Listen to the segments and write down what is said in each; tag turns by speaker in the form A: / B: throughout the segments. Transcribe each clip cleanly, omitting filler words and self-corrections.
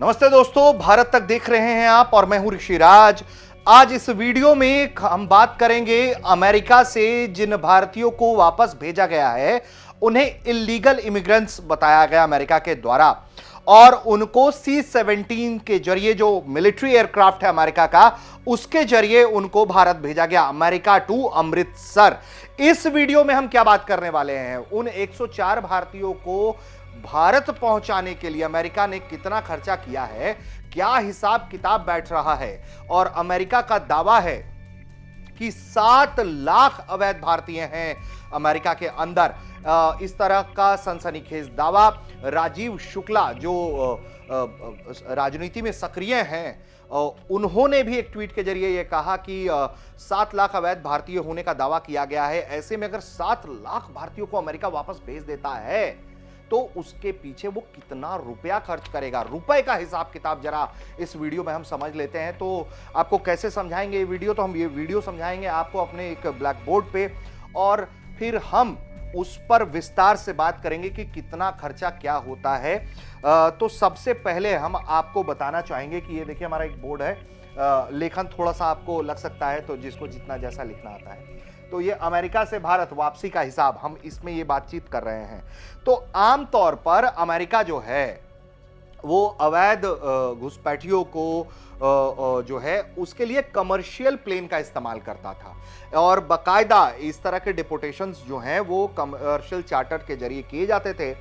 A: नमस्ते दोस्तों, भारत तक देख रहे हैं आप और मैं हूं ऋषिराज। आज इस वीडियो में हम बात करेंगे अमेरिका से जिन भारतीयों को वापस भेजा गया है, उन्हें इलीगल इमिग्रेंट्स बताया गया अमेरिका के द्वारा और उनको C-17 के जरिए जो मिलिट्री एयरक्राफ्ट है अमेरिका का, उसके जरिए उनको भारत भेजा गया, अमेरिका टू अमृतसर। इस वीडियो में हम क्या बात करने वाले हैं, उन 104 भारतीयों को भारत पहुंचाने के लिए अमेरिका ने कितना खर्चा किया है, क्या हिसाब किताब बैठ रहा है। और अमेरिका का दावा है कि 7 लाख अवैध भारतीय हैं अमेरिका के अंदर। इस तरह का सनसनीखेज दावा राजीव शुक्ला जो राजनीति में सक्रिय हैं, उन्होंने भी एक ट्वीट के जरिए यह कहा कि 7 लाख अवैध भारतीय होने का दावा किया गया है। ऐसे में अगर 7 लाख भारतीयों को अमेरिका वापस भेज देता है तो उसके पीछे वो कितना रुपया खर्च करेगा। रुपए का हिसाब किताब जरा इस वीडियो में हम समझ लेते हैं। तो आपको कैसे समझाएंगे ये वीडियो, तो हम ये वीडियो समझाएंगे आपको अपने एक ब्लैक बोर्ड पे और फिर हम उस पर विस्तार से बात करेंगे कि कितना खर्चा क्या होता है। तो सबसे पहले हम आपको बताना चाहेंगे कि ये देखिए हमारा एक बोर्ड है, लेखन थोड़ा सा आपको लग सकता है, तो जिसको जितना जैसा लिखना आता है। तो ये अमेरिका से भारत वापसी का हिसाब, हम इसमें ये बातचीत कर रहे हैं। तो आमतौर पर अमेरिका जो है वो अवैध घुसपैठियों को जो है उसके लिए कमर्शियल प्लेन का इस्तेमाल करता था और बाकायदा इस तरह के डिपोटेशंस जो हैं वो कमर्शियल चार्टर के जरिए किए जाते थे।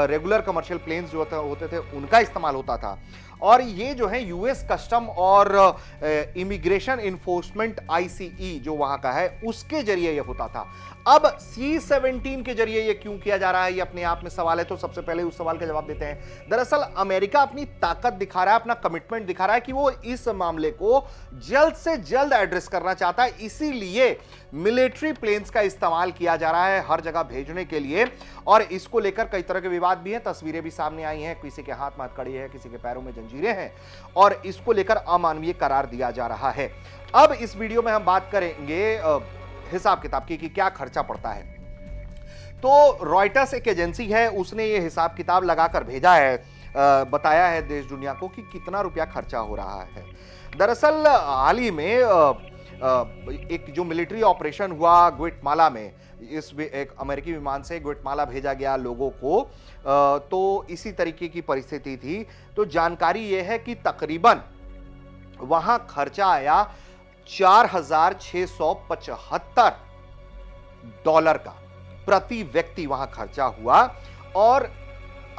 A: रेगुलर कमर्शियल प्लेन्स जो होते थे उनका इस्तेमाल होता था और ये जो है यूएस कस्टम और इमिग्रेशन इन्फोर्समेंट ICE जो वहां का है उसके जरिए ये होता था। अब C-17 के जरिए ये क्यों किया जा रहा है, ये अपने आप में सवाल है। तो सबसे पहले उस सवाल का जवाब देते हैं। दरअसल अमेरिका अपनी ताकत दिखा रहा है, अपना कमिटमेंट दिखा रहा है कि वो इस मामले को जल्द से जल्द एड्रेस करना चाहता है। इसीलिए मिलिट्री प्लेन्स का इस्तेमाल किया जा रहा है हर जगह भेजने के लिए और इसको लेकर कई तरह के विवाद भी हैं, तस्वीरें भी सामने आई हैं, किसी के हाथ में हथकड़ी है, किसी के पैरों में जंजीरें हैं और इसको लेकर अमानवीय करार दिया जा रहा है। अब इस वीडियो में हम बात करेंगे हिसाब किताब की कि क्या खर्चा पड़ता है। तो रॉयटर्स एक एजेंसी है, उसने ये हिसाब किताब लगाकर भेजा है, बताया है देश दुनिया को कि कितना रुपया खर्चा हो रहा है। दरअसल हाल ही में एक जो मिलिट्री ऑपरेशन हुआ ग्वाटेमाला में, इस एक अमेरिकी विमान से ग्वाटेमाला भेजा गया लोगों को, तो इसी तरीके की परिस्थिति थी। तो जानकारी यह है कि तकरीबन वहां खर्चा आया $4,675 का प्रति व्यक्ति वहां खर्चा हुआ और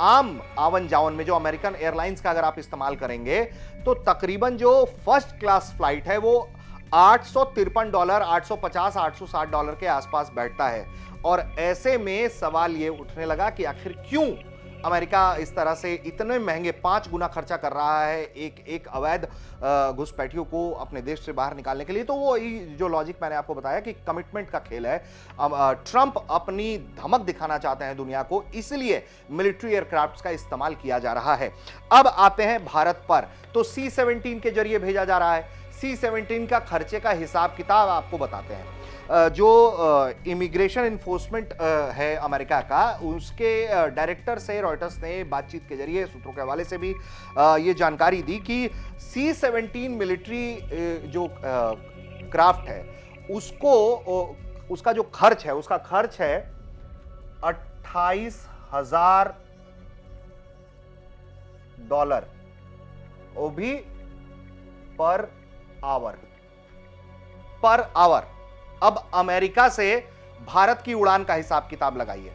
A: आम आवन जावन में जो अमेरिकन एयरलाइंस का अगर आप इस्तेमाल करेंगे तो तकरीबन जो फर्स्ट क्लास फ्लाइट है वो $853, $850, $860 के आसपास बैठता है। और ऐसे में सवाल ये उठने लगा कि आखिर क्यों अमेरिका इस तरह से इतने महंगे 5 गुना खर्चा कर रहा है एक अवैध घुसपैठियों को अपने देश से बाहर निकालने के लिए। तो वो जो लॉजिक मैंने आपको बताया कि कमिटमेंट का खेल है। ट्रंप अपनी धमक दिखाना चाहते हैं दुनिया को, इसलिए मिलिट्री एयरक्राफ्ट्स का इस्तेमाल किया जा रहा है। अब आते हैं भारत पर। तो C-17 के जरिए भेजा जा रहा है। C-17 का खर्चे का हिसाब किताब आपको बताते हैं। जो इमिग्रेशन इन्फोर्समेंट है अमेरिका का, उसके डायरेक्टर से रॉयटर्स ने बातचीत के जरिए सूत्रों के हवाले से भी ये जानकारी दी कि C-17 मिलिट्री जो क्राफ्ट है उसका जो खर्च है, उसका खर्च है $28,000, वो भी पर आवर। अब अमेरिका से भारत की उड़ान का हिसाब किताब लगाइए।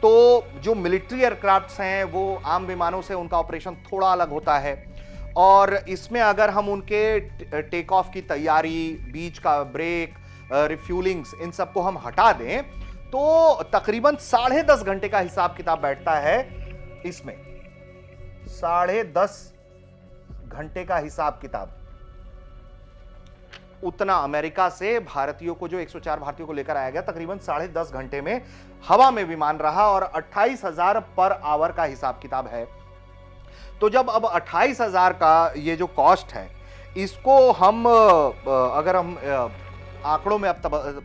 A: तो जो मिलिट्री एयरक्राफ्ट्स हैं वो आम विमानों से उनका ऑपरेशन थोड़ा अलग होता है और इसमें अगर हम उनके टेक ऑफ की तैयारी, बीच का ब्रेक, रिफ्यूलिंग्स, इन सबको हम हटा दें तो तकरीबन 10.5 घंटे का हिसाब किताब बैठता है। इसमें 10.5 घंटे का हिसाब किताब, उतना अमेरिका से भारतीयों को, जो 104 भारतीयों को लेकर आया गया, तकरीबन 10.5 घंटे में हवा में विमान रहा और 28,000 पर आवर का हिसाब किताब है। तो जब अब 28,000 का ये जो कॉस्ट है, इसको हम अगर हम आंकड़ों में अब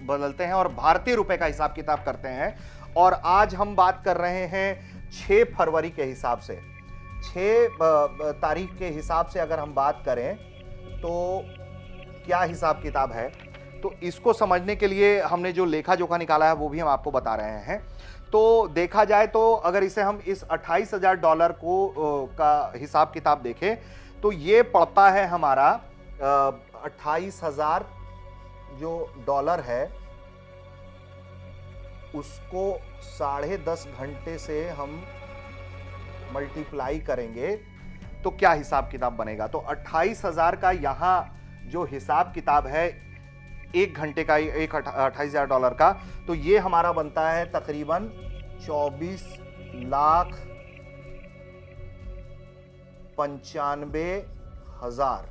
A: बदलते हैं और भारतीय रुपए का हिसाब किताब करते हैं, और आज हम बात कर रहे हैं 6 फरवरी के हिसाब से, 6 तारीख के हिसाब से अगर हम बात करें तो क्या हिसाब किताब है, तो इसको समझने के लिए हमने जो लेखा जोखा निकाला है वो भी हम आपको बता रहे हैं। तो देखा जाए तो अगर इसे हम इस $28,000 को का हिसाब किताब देखें तो ये पड़ता है हमारा 28,000 जो डॉलर है उसको 10.5 घंटे से हम मल्टीप्लाई करेंगे तो क्या हिसाब किताब बनेगा। तो 28,000 का यहां जो हिसाब किताब है 1 घंटे का, एक $28,000 का, तो ये हमारा बनता है तकरीबन 24,95,000।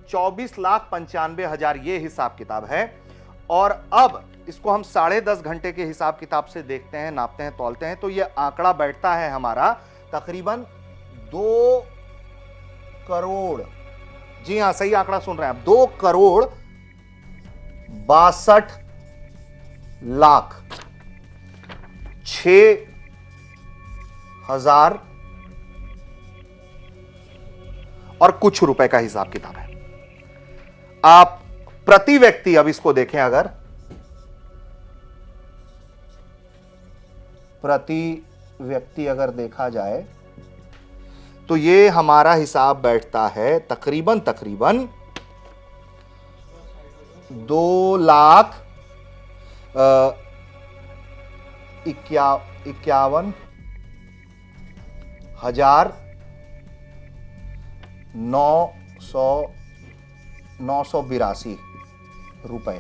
A: 24,95,000 ये हिसाब किताब है। और अब इसको हम 10.5 घंटे के हिसाब किताब से देखते हैं, नापते हैं, तौलते हैं, तो ये आंकड़ा बैठता है हमारा तकरीबन 2 करोड़, जी हां सही आंकड़ा सुन रहे हैं आप, 2 करोड़ 62 लाख 6,000 और कुछ रुपए का हिसाब किताब है। आप प्रति व्यक्ति अब इसको देखें, अगर प्रति व्यक्ति अगर देखा जाए तो ये हमारा हिसाब बैठता है तकरीबन 2,51,982 रुपए,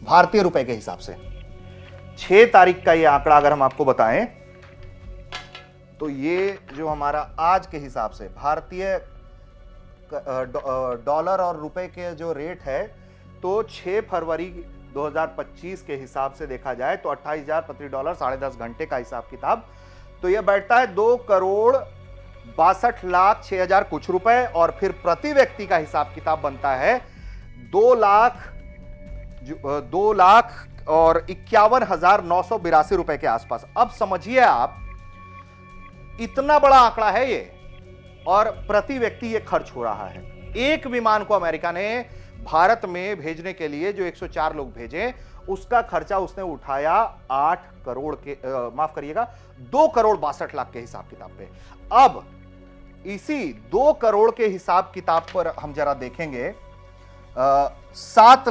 A: भारतीय रुपए के हिसाब से। 6 तारीख का ये आंकड़ा अगर हम आपको बताएं तो ये जो हमारा आज के हिसाब से भारतीय डॉलर और रुपए के जो रेट है, तो 6 फरवरी 2025 के हिसाब से देखा जाए तो 28,000 प्रति डॉलर 10.5 घंटे का हिसाब किताब, तो यह बैठता है 2 करोड़ 62 लाख 6,000 कुछ रुपए। और फिर प्रति व्यक्ति का हिसाब किताब बनता है 2 लाख और 51,982 रुपए के आसपास। अब समझिए आप, इतना बड़ा आंकड़ा है ये, और प्रति व्यक्ति ये खर्च हो रहा है। एक विमान को अमेरिका ने भारत में भेजने के लिए जो 104 लोग भेजे, उसका खर्चा उसने उठाया 8 करोड़ के, माफ करिएगा, 2 करोड़ 62 लाख के हिसाब किताब पे। अब इसी 2 करोड़ के हिसाब किताब पर हम जरा देखेंगे 7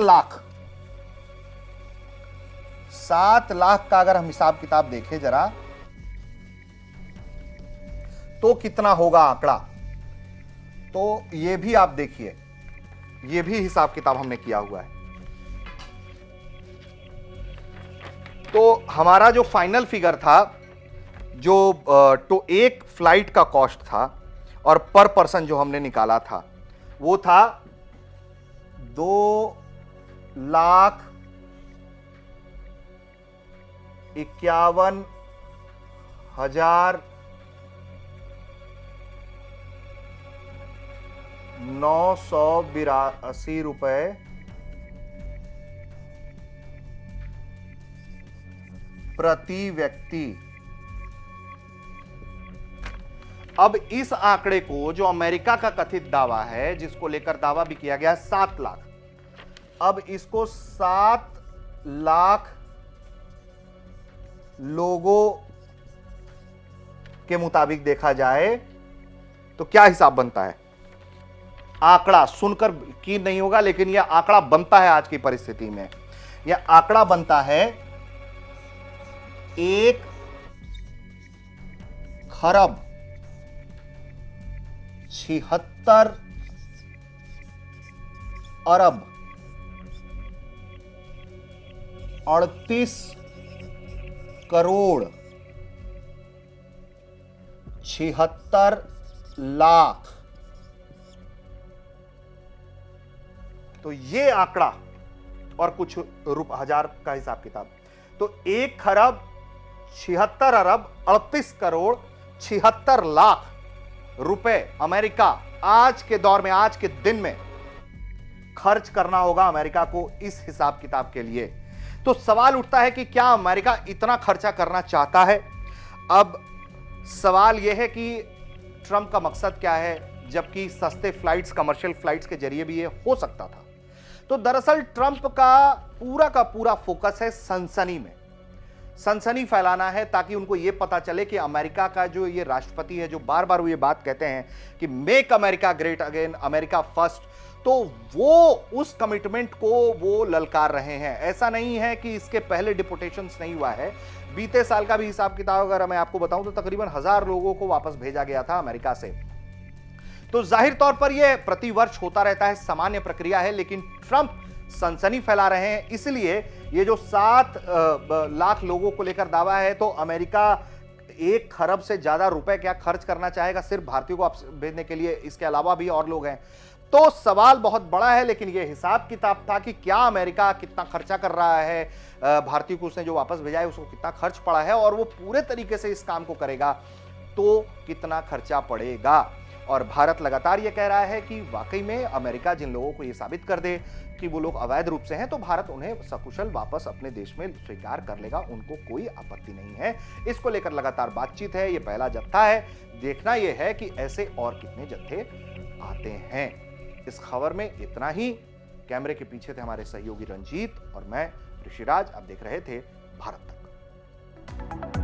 A: लाख का अगर हम हिसाब किताब देखें जरा, तो कितना होगा आंकड़ा। तो ये भी आप देखिए, ये भी हिसाब किताब हमने किया हुआ है। तो हमारा जो फाइनल फिगर था, जो तो एक फ्लाइट का कॉस्ट था और पर पर्सन जो हमने निकाला था, वो था 2,51,982 रुपए प्रति व्यक्ति। अब इस आंकड़े को, जो अमेरिका का कथित दावा है, जिसको लेकर दावा भी किया गया 7 लाख, अब इसको 7 लाख लोगों के मुताबिक देखा जाए तो क्या हिसाब बनता है। आंकड़ा सुनकर यकीन नहीं होगा, लेकिन यह आंकड़ा बनता है आज की परिस्थिति में। यह आंकड़ा बनता है 1 खरब 76 अरब 38 करोड़ 76 लाख। तो ये आंकड़ा और कुछ हजार का हिसाब किताब, तो 1 खरब 76 अरब 38 करोड़ 76 लाख रुपए अमेरिका आज के दौर में, आज के दिन में खर्च करना होगा अमेरिका को इस हिसाब किताब के लिए। तो सवाल उठता है कि क्या अमेरिका इतना खर्चा करना चाहता है। अब सवाल यह है कि ट्रंप का मकसद क्या है, जबकि सस्ते फ्लाइट्स, कमर्शियल फ्लाइट्स के जरिए भी ये हो सकता था। तो दरअसल ट्रंप का पूरा फोकस है सनसनी में, सनसनी फैलाना है, ताकि उनको यह पता चले कि अमेरिका का जो ये राष्ट्रपति है, जो बार बार वो ये बात कहते हैं कि make America great again, America first, तो वो उस कमिटमेंट को वो ललकार रहे हैं। ऐसा नहीं है कि इसके पहले डिपोटेशंस नहीं हुआ है। बीते साल का भी हिसाब किताब अगर मैं आपको बताऊं तो तकरीबन 1000 लोगों को वापस भेजा गया था अमेरिका से। तो जाहिर तौर पर यह प्रतिवर्ष होता रहता है, सामान्य प्रक्रिया है, लेकिन ट्रंप सनसनी फैला रहे हैं। इसलिए ये जो 7 लाख लोगों को लेकर दावा है, तो अमेरिका 1 खरब से ज्यादा रुपए क्या खर्च करना चाहेगा सिर्फ भारतीयों को भेजने के लिए, इसके अलावा भी और लोग हैं। तो सवाल बहुत बड़ा है, लेकिन यह हिसाब किताब था कि क्या अमेरिका कितना खर्चा कर रहा है, भारतीय को उसने जो वापस भेजा है उसको कितना खर्च पड़ा है, और वो पूरे तरीके से इस काम को करेगा तो कितना खर्चा पड़ेगा। और भारत लगातार ये कह रहा है कि वाकई में अमेरिका जिन लोगों को ये साबित कर दे कि वो लोग अवैध रूप से हैं, तो भारत उन्हें सकुशल वापस अपने देश में स्वीकार कर लेगा, उनको कोई आपत्ति नहीं है। इसको लेकर लगातार बातचीत है, ये पहला जत्था है। देखना यह है कि ऐसे और कितने जत्थे आते हैं। इस खबर में इतना ही। कैमरे के पीछे थे हमारे सहयोगी रंजीत और मैं ऋषिराज। आप देख रहे थे भारत तक।